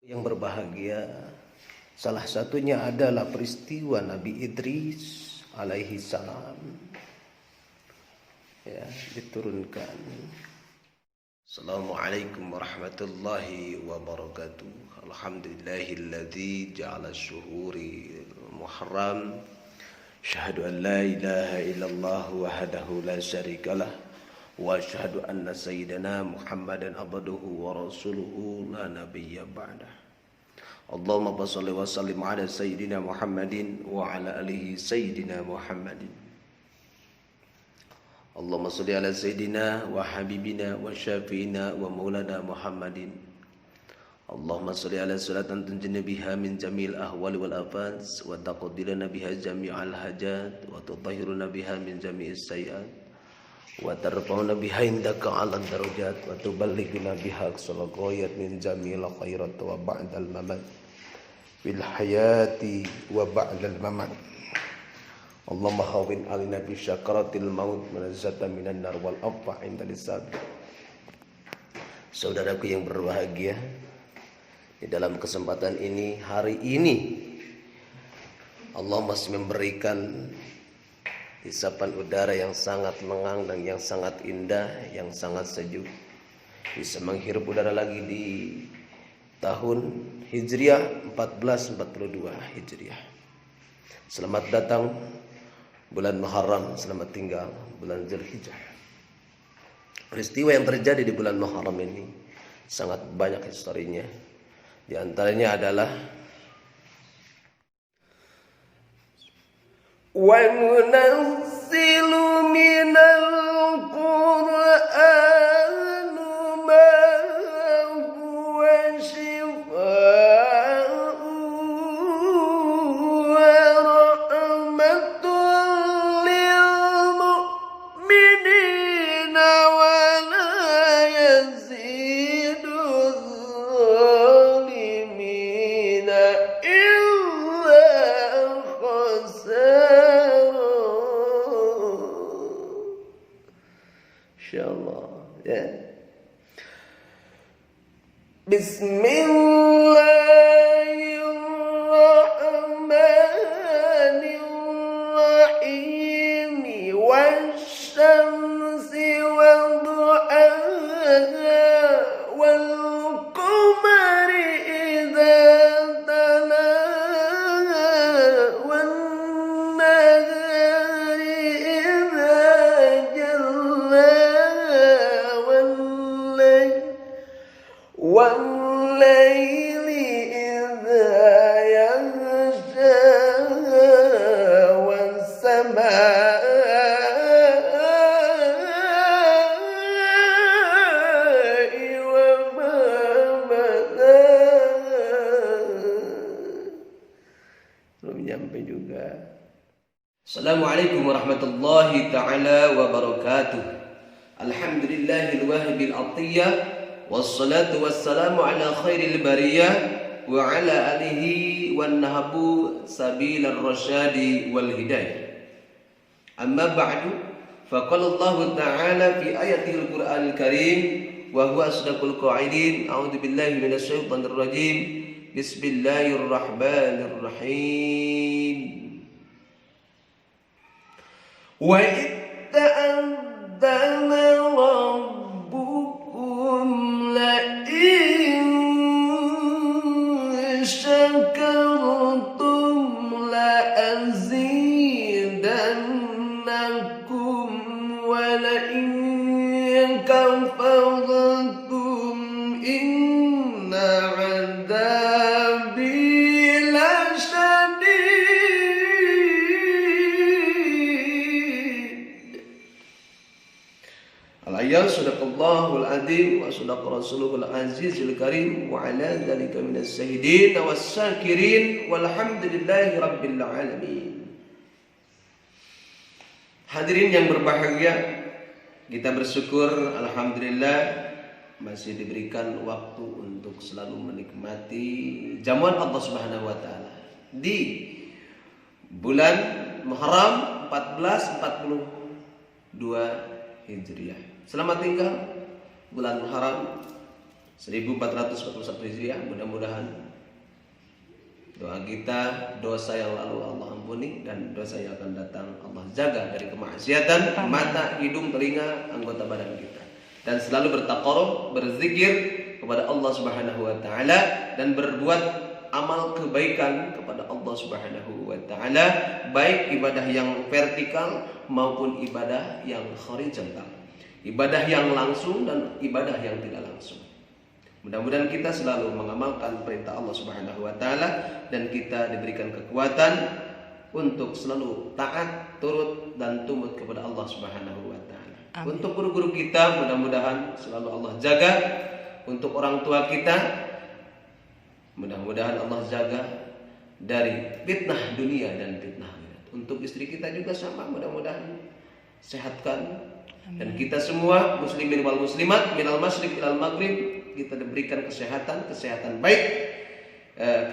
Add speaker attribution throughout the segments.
Speaker 1: Yang berbahagia, salah satunya adalah peristiwa Nabi Idris alaihi salam diturunkan. Assalamualaikum warahmatullahi wabarakatuh. Alhamdulillahilladzi ja'ala syuhuri muharram. Syahadu an la ilaha illallah wahdahu la syarikalah wa asyhadu anna sayyidana Muhammadan abduhu wa rasuluhu la nabiyya ba'dah. Allahumma shalli wa sallim ala sayyidina Muhammadin wa ala alihi sayyidina Muhammadin. Allahumma shalli ala sayyidina wa habibina wa syafi'ina wa maulana Muhammadin. Allahumma shalli ala salatan tunjina biha min jamil ahwali wal afat wa taqdilana biha jami'al hajat wa tutahhiruna biha min jami'is sayiat wa tarfa'una biha indaka 'ala darajat wa tuballighuna biha aqsal ghayat min jamil khairat wa ba'dal mamat fil hayati wa ba'dal mamat. Allahumma hawwin 'alaina bi syakaratil maut manazzatan minan nar wal afa 'inda lisab. Saudaraku yang berbahagia, di dalam kesempatan ini, hari ini Allah masih memberikan hisapan udara yang sangat lengang dan yang sangat indah, yang sangat sejuk. Bisa menghirup udara lagi di tahun Hijriah 1442 Hijriah. Selamat datang bulan Muharram, selamat tinggal bulan Dzulhijjah. Peristiwa yang terjadi di bulan Muharram ini sangat banyak historinya. Di antaranya adalah وَنُنَزِّلُ مِنَ الْقُرْآنِ مَا هُوَ شِفَاءٌ وَرَحْمَةٌ لِلْمُؤْمِنِينَ وَلَا يَزِيدُ الظَّالِمِينَ إِلَّا خَسَارًا. Insyaallah ya. Bismillahirrahmanirrahim. Wasyamsi waduhaha wal qamari idza talaha wan nahari idza jallaha وَاللَّيْلِ إِذَا يَغْشَاهَا وَالسَّمَاءِ وَمَا بَنَاهَا. Belum nyampe juga. Assalamualaikum warahmatullahi ta'ala wabarakatuh. Alhamdulillahil wahibil atiyah. Wassalatu wassalamu ala khairil bariyah wa ala alihi wan nahabu sabilar rasyadi wal hidayah. Amma ba'du, faqala Allah ta'ala fi ayatil Qur'anil Karim wa huwa asdaqul qa'ilin. A'udzu billahi minasy syaithanir rajim. Bismillahirrahmanirrahim. Wa itta'adzana شكرتم لأزيدنكم ولئن كفرتم إن عذابي لشديد. Al-ayat sadaqallahul adzim wa sadaqa rasuluhul azizul karim wa ala dzalika minas syahidin was syakirin walhamdulillahi rabbil alamin. Hadirin yang berbahagia, kita bersyukur alhamdulillah masih diberikan waktu untuk selalu menikmati jamuan Allah Subhanahu wa taala di bulan Muharram 1442 Hijriah. Selamat tinggal bulan Muharram 1441 Hijriah. Mudah-mudahan doa kita, dosa yang lalu Allah ampuni, dan dosa yang akan datang Allah jaga dari kemaksiatan mata, hidung, telinga, anggota badan kita, dan selalu bertaqarrub, berzikir kepada Allah Subhanahu wa taala, dan berbuat amal kebaikan kepada Allah Subhanahu wa taala, baik ibadah yang vertikal maupun ibadah yang horizontal, ibadah yang langsung dan ibadah yang tidak langsung. Mudah-mudahan kita selalu mengamalkan perintah Allah Subhanahu wa taala, dan kita diberikan kekuatan untuk selalu taat, turut, dan tumut kepada Allah Subhanahu wa taala. Untuk guru-guru kita, mudah-mudahan selalu Allah jaga. Untuk orang tua kita, mudah-mudahan Allah jaga dari fitnah dunia dan fitnah akhirat. Untuk istri kita juga sama, mudah-mudahan sehatkan. Dan kita semua muslimin wal muslimat minal masyriq ilal maghrib, kita diberikan kesehatan baik,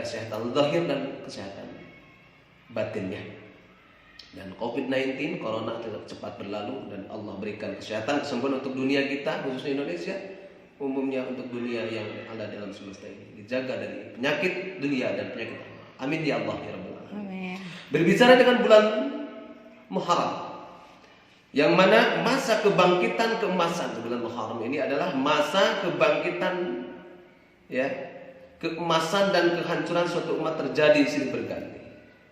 Speaker 1: kesehatan zahir dan kesehatan batinnya. Dan COVID-19 corona tetap cepat berlalu, dan Allah berikan kesehatan kesembuhan untuk dunia kita, khususnya Indonesia, umumnya untuk dunia yang ada dalam semesta ini, dijaga dari penyakit dunia dan penyakit Allah. Amin ya Allah ya Rabbal alamin. Berbicara dengan bulan Muharram, yang mana masa kebangkitan keemasan bulan Muharram ini adalah masa kebangkitan, ya, keemasan dan kehancuran suatu umat terjadi silih berganti,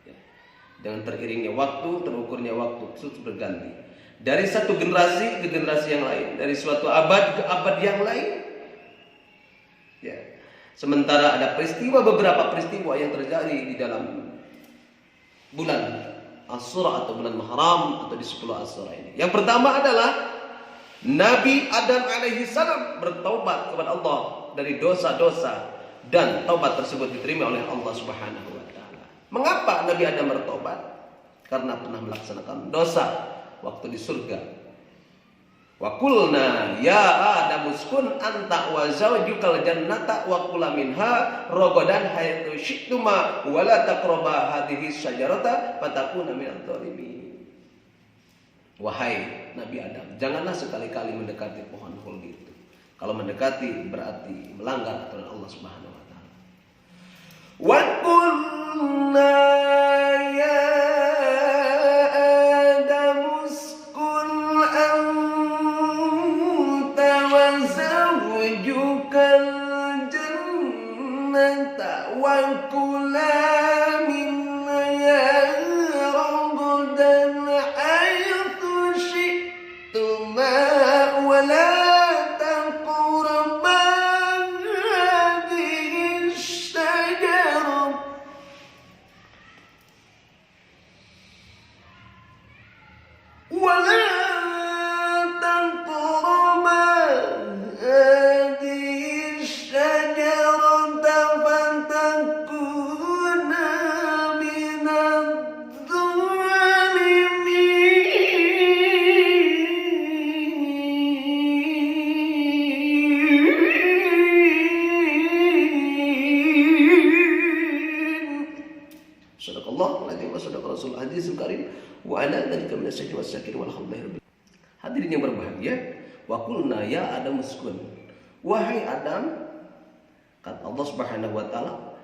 Speaker 1: ya. Dengan teriringnya waktu, terukurnya waktu terus berganti dari satu generasi ke generasi yang lain, dari suatu abad ke abad yang lain, ya. Sementara ada beberapa peristiwa yang terjadi di dalam bulan Asyura atau bulan Muharram atau di 10 Asyura ini. Yang pertama adalah Nabi Adam alaihi salam bertaubat kepada Allah dari dosa-dosa, dan taubat tersebut diterima oleh Allah Subhanahu wa taala. Mengapa Nabi Adam bertobat? Karena pernah melaksanakan dosa waktu di surga. Wa qulna ya Adam uskun anta wa zawjukal jannata wa kula minha ragadan haythu syi'tuma wa la taqraba hadhihi syajarata fatakuna minadh dhalimin. Wahai Nabi Adam, janganlah sekali-kali mendekati pohon khuldi itu. Kalau mendekati berarti melanggar aturan Allah Subhanahu wa taala. Wa qulna ya Hadirin yang berbahagia, wa qulna ya Adam uskun. Wahai Adam, kata Allah Subhanahu wa taala,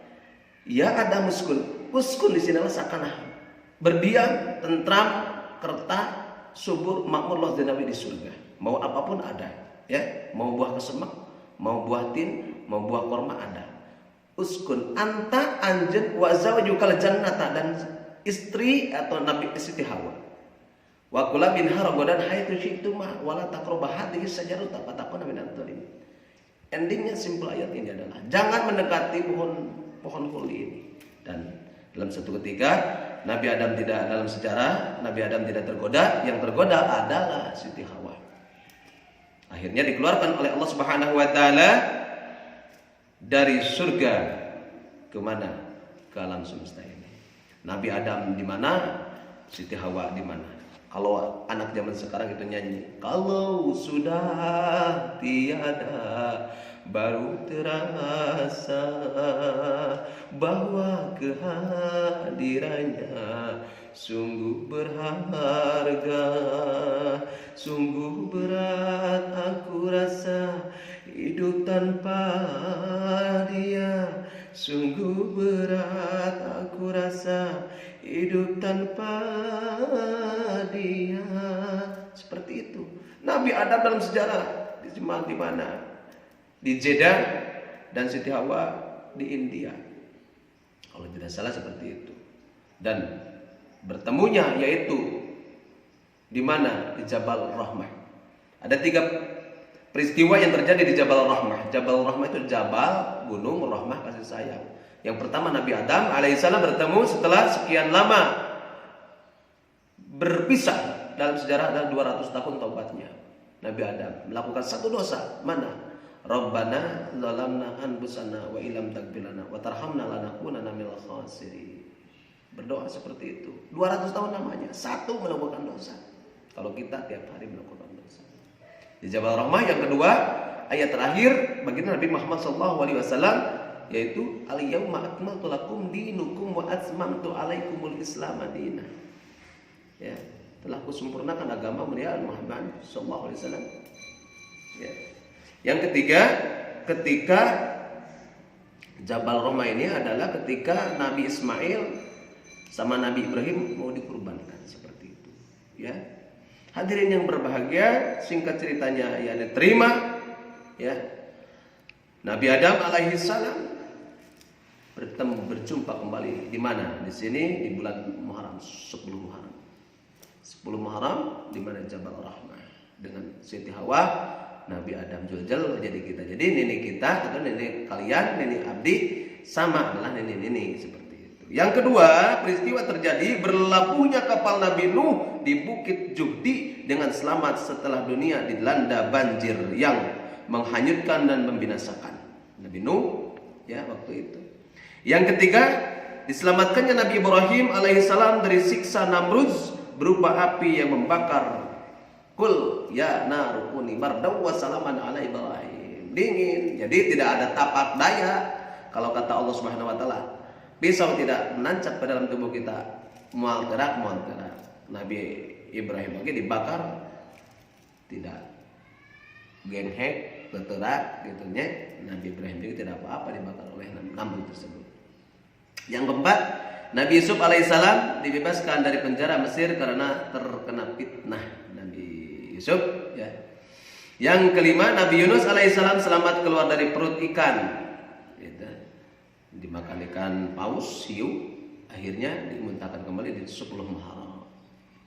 Speaker 1: ya Adam uskun. Uskun di sini seakan berdiam, tentram, kerta, subur, makmur dan nabi di surga. Mau apapun ada, ya. Mau buah kesemak, mau buah tin, mau buah korma ada. Uskun anta anjen wa zawjukal jannata, dan istri atau Nabi Siti Hawa. Wa kula minha ragadan haythu syi'tuma wa la taqrabu hadhihi syajarata fatakuna minadh dhalimin. Endingnya simpel ayat ini adalah jangan mendekati pohon khuldi ini. Dan dalam satu ketika Nabi Adam tidak, dalam sejarah Nabi Adam tidak tergoda, yang tergoda adalah Siti Hawa. Akhirnya dikeluarkan oleh Allah Subhanahu wa taala dari surga ke mana? Ke alam semesta ini. Nabi Adam di mana? Siti Hawa di mana? Kalau anak zaman sekarang itu nyanyi, kalau sudah tiada baru terasa bahwa kehadirannya sungguh berharga, sungguh berat aku rasa Hidup tanpa dia sungguh berat aku rasa. Hidup tanpa dia. Seperti itu. Nabi Adam dalam sejarah di mana? Di Jeddah dan Siti Hawa di India. Kalau tidak salah seperti itu. Dan bertemunya yaitu di mana? Di Jabal Rahmah. Ada 3 peristiwa yang terjadi di Jabal Rahmah. Jabal Rahmah itu jabal, gunung, rahmah, kasih sayang. Yang pertama Nabi Adam alaihissalam bertemu setelah sekian lama berpisah. Dalam sejarah adalah 200 tahun taubatnya. Nabi Adam melakukan satu dosa. Mana? Rabbana zalamna anfusana wa illam taghfir lana wa tarhamna lanakunanna minal khasirin. Berdoa seperti itu. 200 tahun namanya. Satu melakukan dosa. Kalau kita tiap hari melakukan dosa. Di Jabal Rahmah yang kedua, ayat terakhir baginda Nabi Muhammad SAW, yaitu al-yauma akmaltu lakum dinukum wa atmamtu alaikumul islam madina. Ya, telah kusempurnakan agama mulia Muhammad SAW. Ya. Yang ketiga, ketika Jabal Rahmah ini adalah ketika Nabi Ismail sama Nabi Ibrahim mau dikurbankan seperti itu. Ya. Hadirin yang berbahagia, singkat ceritanya ya diterima. Ya. Nabi Adam alaihi salam berjumpa kembali di mana? Di sini di bulan Muharram, 10 Muharram. 10 Muharram di mana Jabal Rahmah dengan Siti Hawa, Nabi Adam Juljal jadi kita. Jadi nenek kita atau nenek kalian, nenek Abdi sama adalah nenek-nenek seperti itu. Yang kedua, peristiwa terjadi berlabuhnya kapal Nabi Nuh di Bukit Juhdi dengan selamat setelah dunia dilanda banjir yang menghanyutkan dan membinasakan. Nabi Nuh ya waktu itu. Yang ketiga, diselamatkannya Nabi Ibrahim alaihissalam dari siksa Namrud berupa api yang membakar. Kul ya naru kuni bardaw wa salaman ala Ibrahim. Dingin. Jadi tidak ada tapak daya. Kalau kata Allah Subhanahu wa taala, pisau tidak menancap ke dalam tubuh kita. Mual gerak. Nabi Ibrahim lagi dibakar tidak genhek, berterak gitunya. Nabi Ibrahim juga tidak apa-apa dibakar oleh Namrud tersebut. Yang keempat, Nabi Yusuf alaihissalam dibebaskan dari penjara Mesir karena terkena fitnah Nabi Yusuf. Ya. Yang kelima, Nabi Yunus alaihissalam selamat keluar dari perut ikan. Gitu. Dimakan ikan paus, hiu, akhirnya dimuntahkan kembali di 10 Muharram.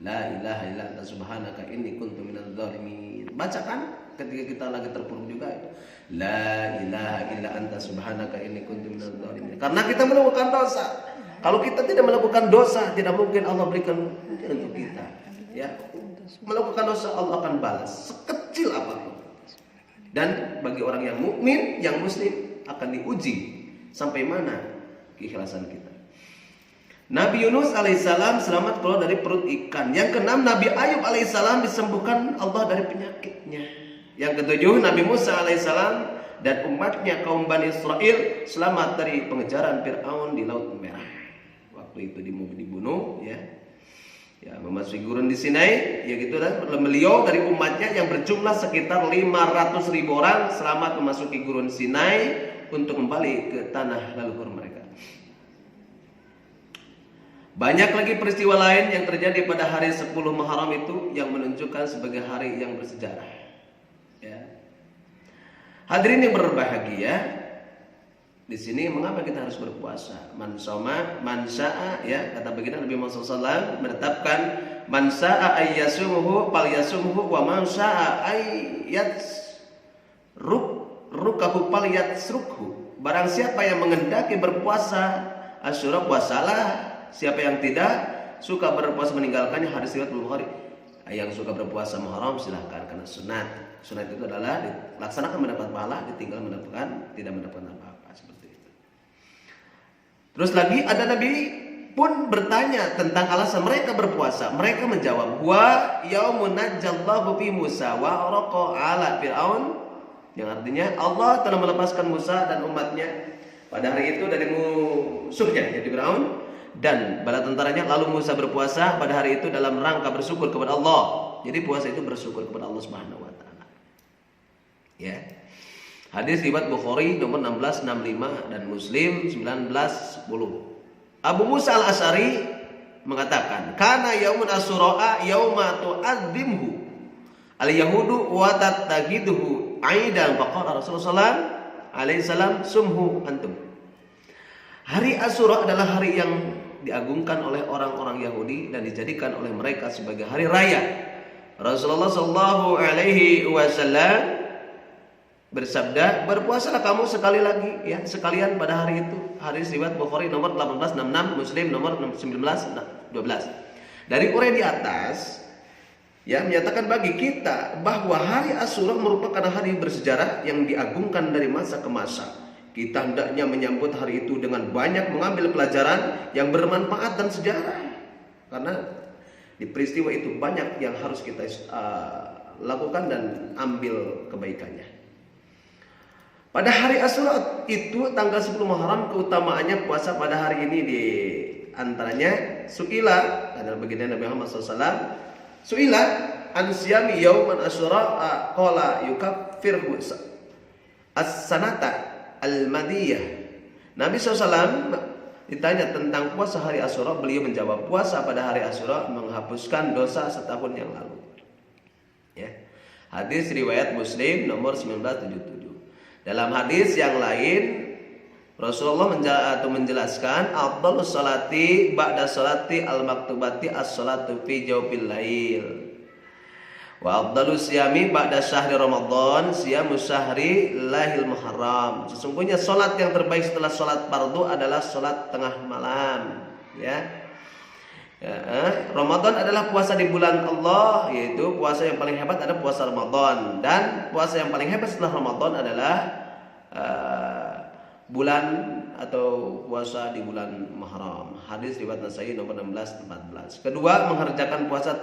Speaker 1: La ilaha illa anta subhanaka inni kuntu minadz zalimin. Bacakan ketika kita lagi terpuruk juga itu. La ilaha illa anta subhanaka inni kuntu minadz zalimin. Karena kita melakukan dosa. Kalau kita tidak melakukan dosa, tidak mungkin Allah berikan untuk kita. Ya. Melakukan dosa Allah akan balas sekecil apapun. Dan bagi orang yang mukmin, yang muslim akan diuji sampai mana keikhlasan kita. Nabi Yunus alaihissalam selamat keluar dari perut ikan. Yang keenam, Nabi Ayub alaihissalam disembuhkan Allah dari penyakitnya. Yang ketujuh, Nabi Musa alaihissalam dan umatnya kaum Bani Israel selamat dari pengejaran Fir'aun di Laut Merah. Waktu itu dibunuh, ya. Ya, memasuki gurun di Sinai, ya gitu kan. Beliau dari umatnya yang berjumlah sekitar 500.000 orang selamat memasuki gurun Sinai untuk kembali ke tanah leluhur mereka. Banyak lagi peristiwa lain yang terjadi pada hari 10 Muharram itu yang menunjukkan sebagai hari yang bersejarah. Ya. Hadirin yang berbahagia, di sini mengapa kita harus berpuasa? Man syaa, ya kata baginda Nabi Muhammad SAW menetapkan man syaa ayyasumuhu falyasumhu wa man syaa ayyasrukahu falyatsrukhu. Barang siapa yang mengendaki berpuasa Asyura, puasalah. Siapa yang tidak suka berpuasa meninggalkannya, hadis riwayat Bukhari. Yang suka berpuasa Muharram silahkan, karena sunat. Sunat itu adalah dilaksanakan mendapat pahala, ditinggal tidak mendapatkan apa-apa, seperti itu. Terus lagi ada Nabi pun bertanya tentang alasan mereka berpuasa. Mereka menjawab, wa yaumun najjallahu bi Musa wa araqa ala Fir'aun, yang artinya Allah telah melepaskan Musa dan umatnya pada hari itu dari musuhnya yaitu Fir'aun dan bala tentaranya. Lalu Musa berpuasa pada hari itu dalam rangka bersyukur kepada Allah. Jadi puasa itu bersyukur kepada Allah Subhanahu wa taala. Ya. Hadis riwayat Bukhari nomor 1665 dan Muslim 1910. Abu Musa al-Asy'ari mengatakan, "Kana yaumun asyura yauma tu'adzimhu al-yahudu wa tattaqiduhu aidan faqala Rasulullah alaihi salam sumhu antum." Hari Asyura adalah hari yang diagungkan oleh orang-orang Yahudi dan dijadikan oleh mereka sebagai hari raya. Rasulullah sallallahu alaihi wasallam bersabda, "Berpuasalah kamu sekali lagi ya, sekalian pada hari itu." Hadis riwayat Bukhari nomor 1866, Muslim nomor 1912. Dari uraian di atas ya menyatakan bagi kita bahwa hari Asyura merupakan hari bersejarah yang diagungkan dari masa ke masa. Kita hendaknya menyambut hari itu dengan banyak mengambil pelajaran yang bermanfaat dan sejarah. Karena di peristiwa itu banyak yang harus kita lakukan dan ambil kebaikannya. Pada hari Asyura itu tanggal 10 Muharram, keutamaannya puasa pada hari ini di antaranya suila adalah baginda Nabi Muhammad SAW. Suila an siyami yauman Asyura qala yukaffirhu as-sanata al-madiyah. Nabi SAW ditanya tentang puasa hari Asyura, beliau menjawab, puasa pada hari Asyura menghapuskan dosa setahun yang lalu. Ya. Hadis riwayat Muslim nomor 1977. Dalam hadis yang lain Rasulullah menjelaskan afdhalus salati ba'da salati al-maktubati as-salatu fi jawfil lail. Wa afdhalus siyami ba'da syahri Ramadan siyamus syahri lahil muharram. Sesungguhnya salat yang terbaik setelah salat fardu adalah salat tengah malam, ya. Ramadan adalah puasa di bulan Allah, yaitu puasa yang paling hebat adalah puasa Ramadan, dan puasa yang paling hebat setelah Ramadan adalah bulan atau puasa di bulan Muharram. Hadis riwayat Nasai nomor 1614. Kedua, mengerjakan puasa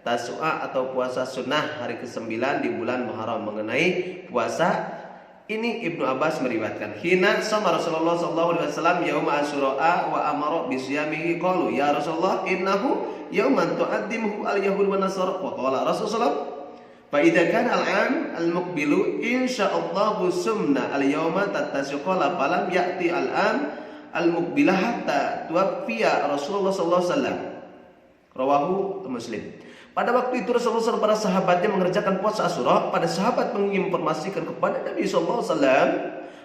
Speaker 1: Tasu'a atau puasa sunnah hari ke-9 di bulan Muharram. Mengenai puasa ini Ibnu Abbas meriwayatkan, hina sama Rasulullah sallallahu alaihi wasallam yauma Asyura wa amara bi siyamihi qalu ya Rasulullah innahu yauman tu'addimuhu al-yahud wa nasara wa qala Rasulullah fa idza kana al-'am al-muqbilu insyaallah sumna al-yauma tatasiqala falam ya'ti al-'am al-muqbilah hatta tuwaffiya Rasulullah sallallahu alaihi wasallam. Rawahu Muslim. Pada waktu itu Rasulullah SAW para sahabatnya mengerjakan puasa Asyura. Pada sahabat menginformasikan kepada Nabi SAW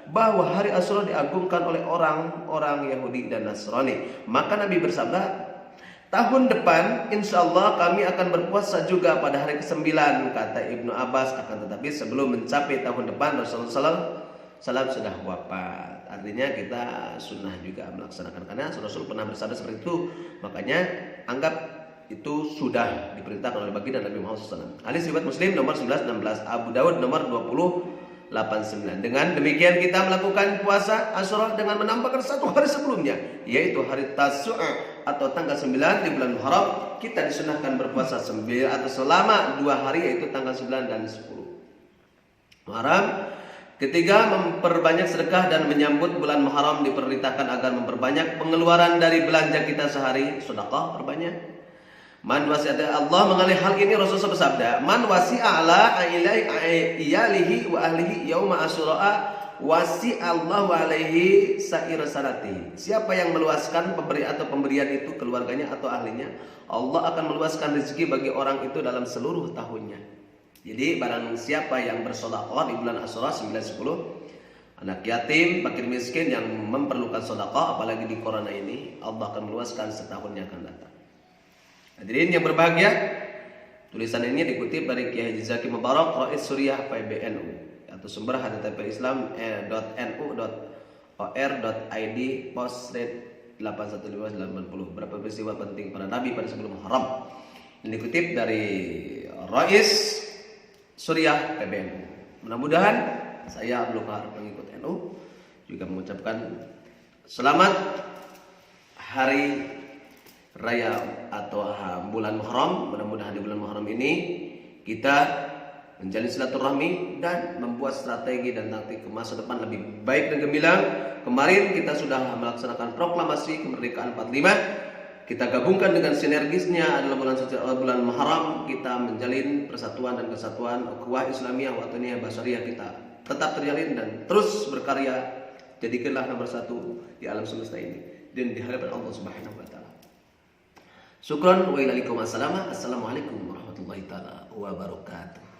Speaker 1: bahwa hari Asyura diagungkan oleh orang-orang Yahudi dan Nasrani. Maka Nabi bersabda, tahun depan insya Allah kami akan berpuasa juga pada hari ke-9, kata Ibnu Abbas. Akan tetapi sebelum mencapai tahun depan Rasulullah SAW sudah wafat. Artinya kita sunnah juga melaksanakan, karena Rasul pernah bersabda seperti itu. Makanya anggap itu sudah diperintahkan oleh baginda Nabi Muhammad SAW. Hadis riwayat Muslim nomor 1916, Abu Dawud nomor 2089. Dengan demikian kita melakukan puasa Asyura dengan menambahkan satu hari sebelumnya, yaitu hari Tasu'a atau tanggal 9 di bulan Muharram. Kita disunahkan berpuasa selama 2 hari, yaitu tanggal 9 dan 10 Muharram. Ketiga, memperbanyak sedekah dan menyambut bulan Muharram diperintahkan agar memperbanyak pengeluaran dari belanja kita sehari. Sedekah perbanyak. Man wasi'ata Allah mengenai hal ini Rasulullah bersabda, man wasi'ala iyalihi wa ahlihi yauma Asyura wasi'allahu alaihi sa'ir sanati. Siapa yang meluaskan pemberian itu keluarganya atau ahlinya, Allah akan meluaskan rezeki bagi orang itu dalam seluruh tahunnya. Jadi barang siapa yang bersedekah di bulan Asyura 9, 10, anak yatim, fakir miskin yang memerlukan sedekah, apalagi di corona ini, Allah akan meluaskan setahun yang akan datang. Hadirin yang berbahagia, tulisan ini dikutip dari Kiai Haji Zaki Mubarak, Rais Suriah PBNU, atau sumber http://islam.or.id post-rate 81580. Berapa peristiwa penting para nabi pada sebelum Muharram. Ini dikutip dari Rais Suriah PBNU. Mudah-mudahan saya Abdul Qahar pengikut NU juga mengucapkan selamat hari raya atau bulan Muharram. Mudah-mudahan di bulan Muharram ini kita menjalin silaturahmi dan membuat strategi dan taktik ke masa depan lebih baik dan gemilang. Kemarin kita sudah melaksanakan proklamasi kemerdekaan 45 kita gabungkan dengan sinergisnya adalah bulan suci, bulan Muharram, kita menjalin persatuan dan kesatuan ukhuwah Islamiyah wataniyah basariyah kita tetap terjalin dan terus berkarya. Jadikanlah nomor satu di alam semesta ini dan di hadapan Allah Subhanahu wa taala. Syukran wa ilaikum assalam. Assalamualaikum warahmatullahi taala wabarakatuh.